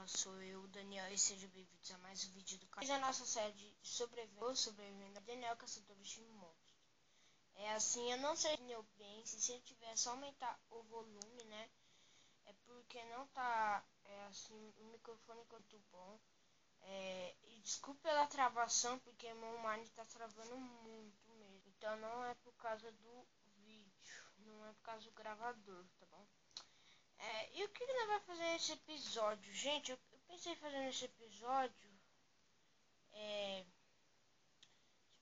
sou eu, Daniel, e sejam bem-vindos a mais um vídeo do canal. A nossa série de sobrevivendo Daniel Caçador de Monstros. É assim, eu não sei se eu penso, se eu tiver só aumentar o volume, né? É porque não tá, assim, o microfone é muito bom. E desculpe pela travação, porque meu mind tá travando muito mesmo. Então não é por causa do vídeo, não é por causa do gravador, tá bom? E o que nós vamos fazer nesse episódio? Gente, eu pensei em fazer nesse episódio. Deixa eu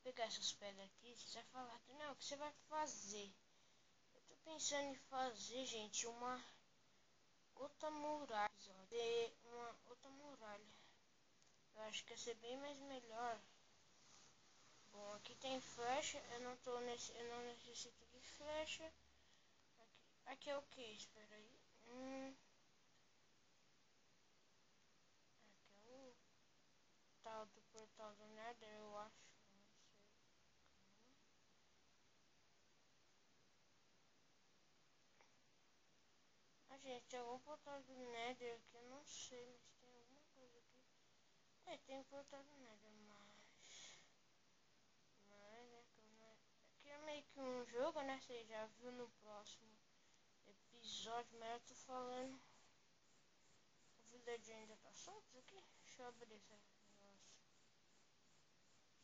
pegar essas pedras aqui. Você vai falar, Daniel, o que você vai fazer? Eu tô pensando em fazer, gente, uma outra muralha. Uma outra muralha. Eu acho que ia ser bem mais melhor. Bom, aqui tem flecha. Eu não necessito de flecha. Aqui é o que? Espera aí. Tal do portal do Nether, eu acho. Não sei. Gente, algum portal do Nether aqui, eu não sei, mas tem alguma coisa aqui. Tem o portal do Nether, aqui é meio que um jogo, né? Você já viu no próximo episódio, mas eu tô falando. O villager ainda tá solto aqui? Deixa eu abrir esse negócio.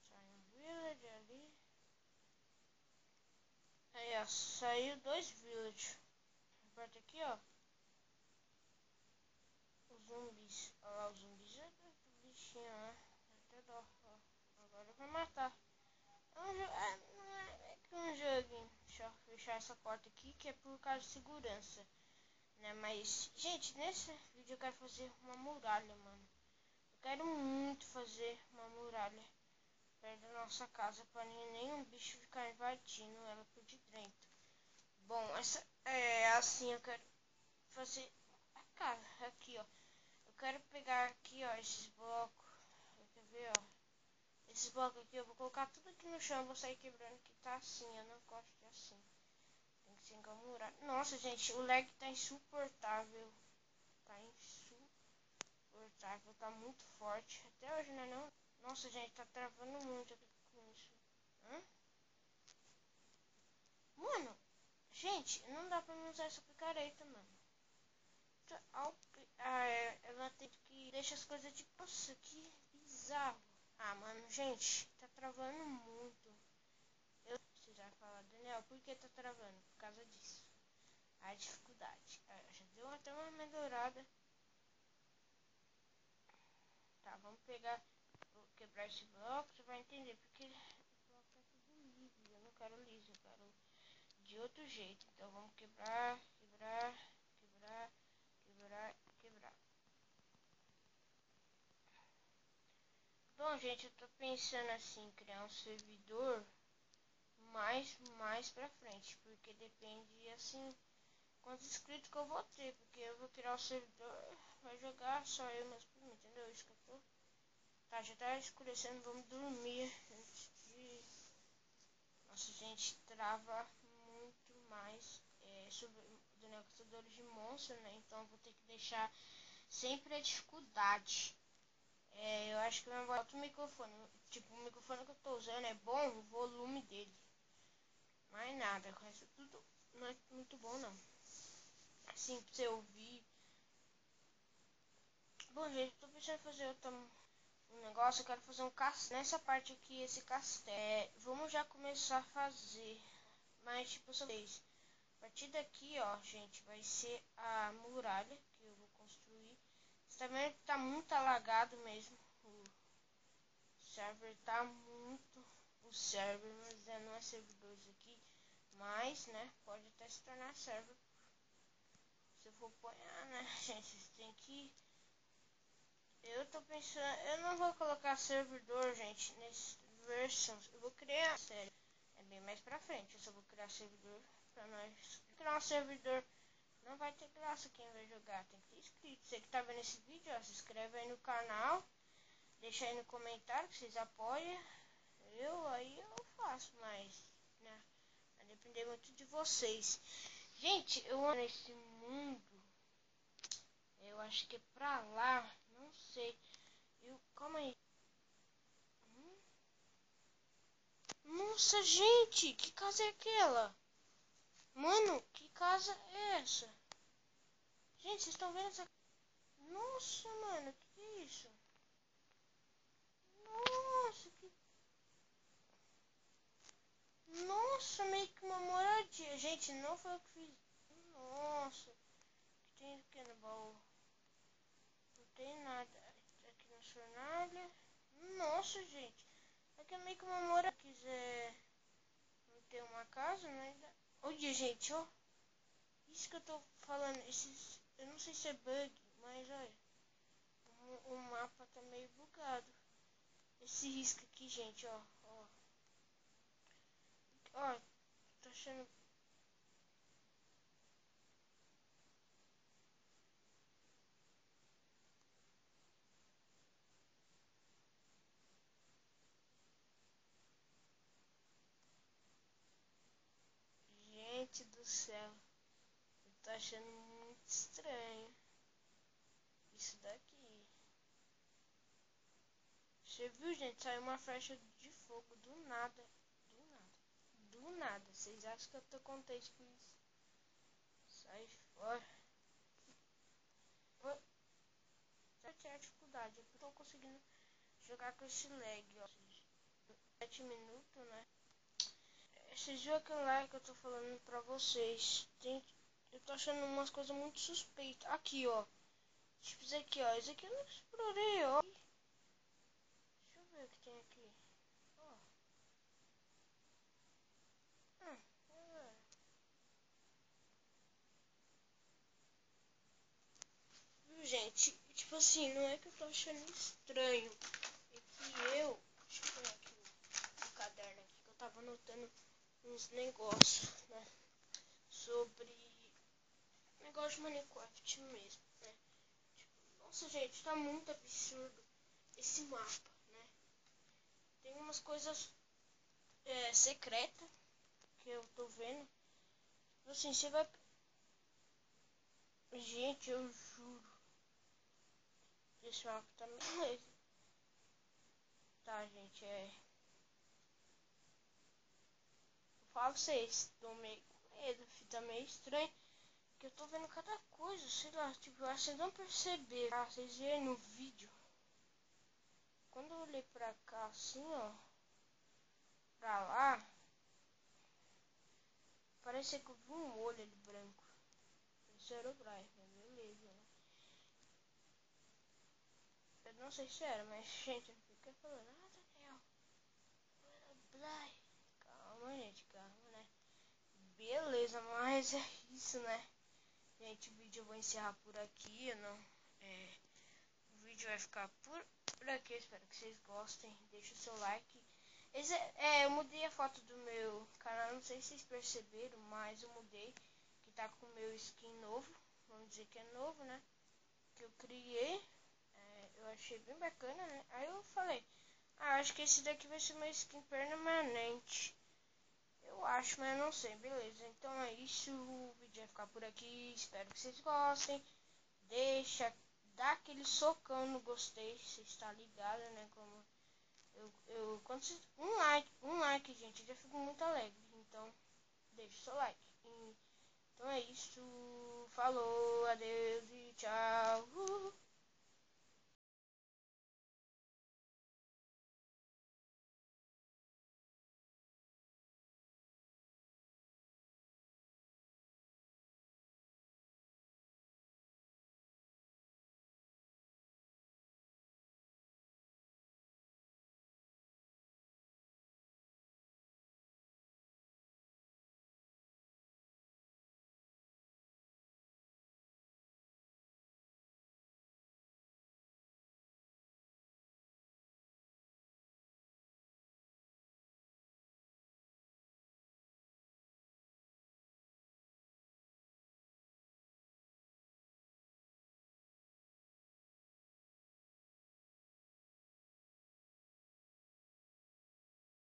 Sai um villager ali. Aí, ó, saiu 2 villagers. Aperta aqui, ó. Os zumbis. Olha lá, os zumbis é do bichinho, né? Até dó, ó. Agora vai matar. Não é que um joguinho. Deixa eu fechar essa porta aqui, que é por causa de segurança, né? Mas, gente, nesse vídeo eu quero fazer uma muralha, mano. Eu quero muito fazer uma muralha perto da nossa casa, para nenhum bicho ficar invadindo ela por de dentro. Bom, essa é assim, eu quero fazer a casa aqui, ó. Eu quero pegar aqui, ó, esses blocos. Quer ver, ó? Esses blocos aqui, eu vou colocar tudo aqui no chão. Vou sair quebrando, que tá assim. Eu não gosto de assim. Tem que ser engamurado. Nossa, gente, o lag tá insuportável. Tá insuportável. Tá muito forte. Até hoje, né, não? Nossa, gente, tá travando muito aqui com isso. Hã? Mano, gente, não dá pra usar essa picareta, mano. Ela tem que deixar as coisas de... Nossa, que bizarro. Ah, mano, gente, tá travando muito. Você vai falar, Daniel, por que tá travando? Por causa disso. A dificuldade. Já deu até uma melhorada. Tá, vamos pegar... Vou quebrar esse bloco, você vai entender. Porque o bloco tá tudo liso. Eu não quero liso, eu quero de outro jeito. Então vamos quebrar, quebrar, quebrar, quebrar, quebrar. Bom, gente, eu tô pensando assim, criar um servidor mais pra frente, porque depende assim quantos inscritos que eu vou ter, porque eu vou criar o servidor, vai jogar só eu meus primos, entendeu? Isso que eu tô. Tá, já tá escurecendo, vamos dormir antes de... Nossa, gente, trava muito mais sobre Daniel Caçadores de Monstros, né? Então eu vou ter que deixar sempre a dificuldade. Eu acho que eu vou botar o microfone. Tipo, o microfone que eu tô usando é bom, o volume dele. Mais nada, o resto tudo não é muito bom, não. Assim, pra você ouvir. Bom, gente, tô pensando em fazer um negócio. Eu quero fazer um castelo. Nessa parte aqui, esse castelo. Vamos já começar a fazer. Mas, tipo, vocês. A partir daqui, ó, gente, vai ser a muralha que eu vou construir. Você tá vendo que tá muito alagado mesmo. O server tá muito... O server, mas não é servidor isso aqui. Mas, né, pode até se tornar server. Se eu for apanhar, né, gente, vocês tem que... Eu tô pensando... Eu não vou colocar servidor, gente, nesse versões. Eu vou criar série. É bem mais pra frente. Eu só vou criar servidor pra nós. Criar um servidor... Não vai ter graça quem vai jogar. Tem que ter inscrito. Você que tá vendo esse vídeo, ó, se inscreve aí no canal. Deixa aí no comentário que vocês apoiam. Aí eu faço, mas... Né, vai depender muito de vocês. Gente, eu amo nesse mundo. Eu acho que é pra lá. Não sei. Calma aí. Nossa, gente, que casa é aquela? Mano, que casa é essa? Gente, vocês estão vendo essa... Nossa, mano, que é isso? Nossa, que... Nossa, meio que uma moradia. Gente, não foi eu que fiz. Nossa, que tem o que no baú? Não tem nada. Aqui na fornalha. Nossa, gente. Aqui é meio que uma moradia. Se quiser não ter uma casa, né? Olha, gente, ó. Isso que eu tô falando. Eu não sei se é bug, mas olha. O mapa tá meio bugado. Esse risco aqui, gente, ó. Ó, tô achando... Gente do céu. Eu tô achando muito estranho. Isso daqui. Você viu, gente? Saiu uma flecha de fogo do nada. Do nada. Do nada. Vocês acham que eu tô contente com isso? Sai fora. Já tinha dificuldade. Eu tô conseguindo jogar com esse lag, ó. 7 minutos, né? Vocês viram aquele lá que eu tô falando pra vocês? Eu tô achando umas coisas muito suspeitas. Aqui, ó. Tipo isso aqui, ó. Isso aqui eu não explorei, ó. Deixa eu ver o que tem aqui. Ó. É. Viu, gente? Tipo assim, não é que eu tô achando estranho. É que eu... Deixa eu pegar aqui o caderno aqui que eu tava anotando uns negócios, né? Sobre negócio de Minecraft mesmo, né? Tipo, nossa, gente, tá muito absurdo esse mapa, né? Tem umas coisas secretas que eu tô vendo. Tipo assim, você vai... Gente, eu juro. Esse mapa tá meio... Tá, gente, eu falo pra vocês, tô meio com medo, tá meio estranho. Que eu tô vendo cada coisa, sei lá, tipo, eu acho que vocês não perceberam. Ah, vocês viram no vídeo. Quando eu olhei pra cá assim, ó, pra lá, parecia que eu vi um olho ali branco. Isso era o Brian, mas beleza, né? Eu não sei se era, mas gente, não fica falando, Daniel, era o Brian. Calma, gente, calma, né? Beleza, mas é isso, né? Gente, o vídeo eu vou encerrar por aqui, eu não... O vídeo vai ficar por aqui, espero que vocês gostem. Deixa o seu like. Eu mudei a foto do meu canal, não sei se vocês perceberam, mas eu mudei. Que tá com o meu skin novo, vamos dizer que é novo, né? Que eu criei, eu achei bem bacana, né? Aí eu falei, acho que esse daqui vai ser meu skin permanente. Eu acho, mas eu não sei, beleza. Então é isso, o vídeo vai ficar por aqui, espero que vocês gostem. Dá aquele socão no gostei, você está ligado, né? Como quando um like, gente, eu já fico muito alegre. Então, deixa o seu like. Então é isso. Falou, adeus e tchau.